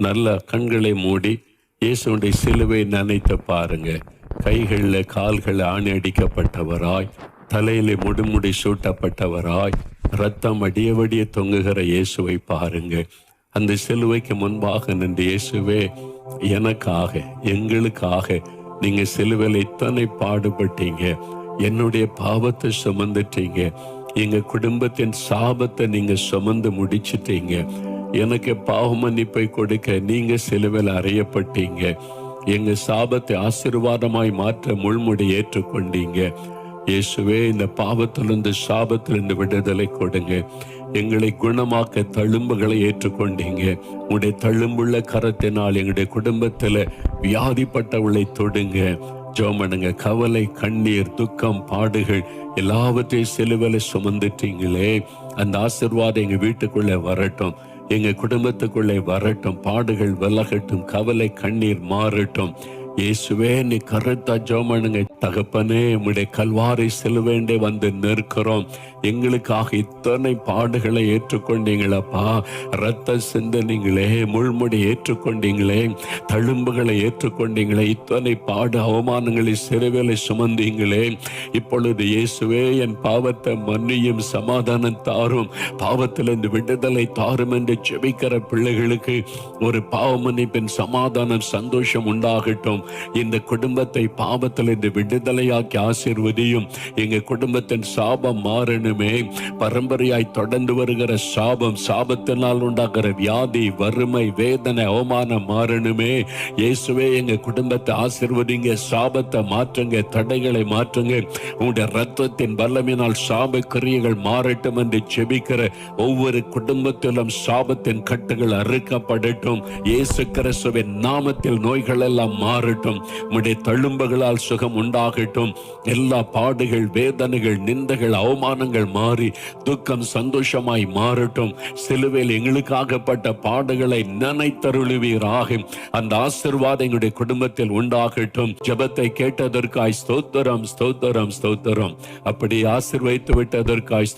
நல்ல கண்களை மூடி இயேசுடைய சிலுவை நினைத்து பாருங்க. கைகளில் கால்களில் ஆணி அடிக்கப்பட்டவராய், தலையிலே முடுமுடி சூட்டப்பட்டவராய், ரத்தம் அடிய வடிய தொங்குகிற இயேசுவை பாருங்க. அந்த சிலுவைக்கு முன்பாக நின்று, இயேசுவே, எனக்காக, எங்களுக்காக நீங்க சிலுவையில் இத்தனை பாடுபட்டீங்க, என்னுடைய பாவத்தை சுமந்துட்டீங்க, எங்க குடும்பத்தின் சாபத்தை நீங்க சுமந்து முடிச்சிட்டீங்க, எனக்கு பாவ மன்னிப்பை கொடுக்க நீங்க சிலுவையில் அறையப்பட்டீங்க, எங்க சாபத்தை ஆசீர்வாதமாய் மாற்ற முள்முடி ஏற்றுக்கொண்டீங்க. இயேசுவே, இந்த பாவத்திலிருந்து சாபத்திலிருந்து விடுதலை கொடுங்க, எங்களை குணமாக்க தழும்புகளை ஏற்றுக்கொண்டீங்க. உங்களுடைய தழும்புள்ள கரத்தினால் எங்களுடைய குடும்பத்துல வியாதிப்பட்டவளை தொடுங்க. ஜோமனுங்க, கவலை, கண்ணீர், துக்கம், பாடுகள் எல்லாவற்றையும் சிலுவையில சுமந்துட்டீங்களே, அந்த ஆசீர்வாதம் எங்க வீட்டுக்குள்ளே வரட்டும், எங்க குடும்பத்துக்குள்ளே வரட்டும். பாடுகள் விலகட்டும், கவலை கண்ணீர் மாறட்டும். இயேசுவே, நீ கருத்தா ஜோமனுங்க. தகப்பனே, உம்முடைய கல்வாரி சிலுவைண்டே வந்து நிற்கிறோம். எங்களுக்காக இத்தனை பாடுகளை ஏற்றுக்கொண்டீங்களப்பா, ரத்த சிந்தனீங்களே, முள்முடி ஏற்றுக்கொண்டீங்களே, தழும்புகளை ஏற்றுக்கொண்டீங்களே, இத்தனை பாடு அவமானங்களை சிலுவையில சுமந்தீங்களே. இப்பொழுது இயேசுவே, என் பாவத்தை மன்னியும், சமாதானம் தாரும், பாவத்திலிருந்து விடுதலை தாரும் என்று ஜெபிக்கிற பிள்ளைகளுக்கு ஒரு பாவ மன்னிப்பின் சமாதானம், சந்தோஷம் உண்டாகட்டும். இந்த குடும்பத்தை பாவத்திலிருந்து விடுதலையாக்கி ஆசீர்வதியும். எங்க குடும்பத்தின் சாபம் மாறணுமே, பரம்பரையாய் தொடர்ந்து வருகிற சாபம், சாபத்தினால் உண்டாகிற வியாதி, வறுமை, வேதனை, அவமானம் மாறணுமே. இயேசுவே, எங்க குடும்பத்தை ஆசீர்வதிங்க, சாபத்தை மாற்றுங்க, தடைகளை மாற்றுங்க. உங்களுடைய ரத்தத்தின் வல்லமையினால் சாப கிரியைகள் மாறட்டும் என்று ஜெபிக்கிற ஒவ்வொரு குடும்பத்திலும் சாபத்தின் கட்டுகள் அறுக்கப்படட்டும். இயேசு கிறிஸ்துவின் நாமத்தில் நோய்கள் எல்லாம் மாறட்டும். உம்முடைய தழும்புகளால் சுகம் உண்டாகட்டும். எல்லா பாடுகள், வேதனைகள், நிந்தைகள், அவமானங்கள் மாறி துக்கம் சந்தோஷமாய் மாறட்டும். சிலுவையில் எங்களுக்காகப்பட்ட பாடுகளை நினைத்தருளுவீராக. அந்த ஆசீர்வாதம் எங்களுடைய குடும்பத்தில் உண்டாகட்டும். ஜெபத்தை கேட்டதற்காய் ஸ்தோத்திரம், ஸ்தோத்திரம், ஸ்தோத்திரம். அப்படி ஆசீர்வதித்து விட்டதற்காய்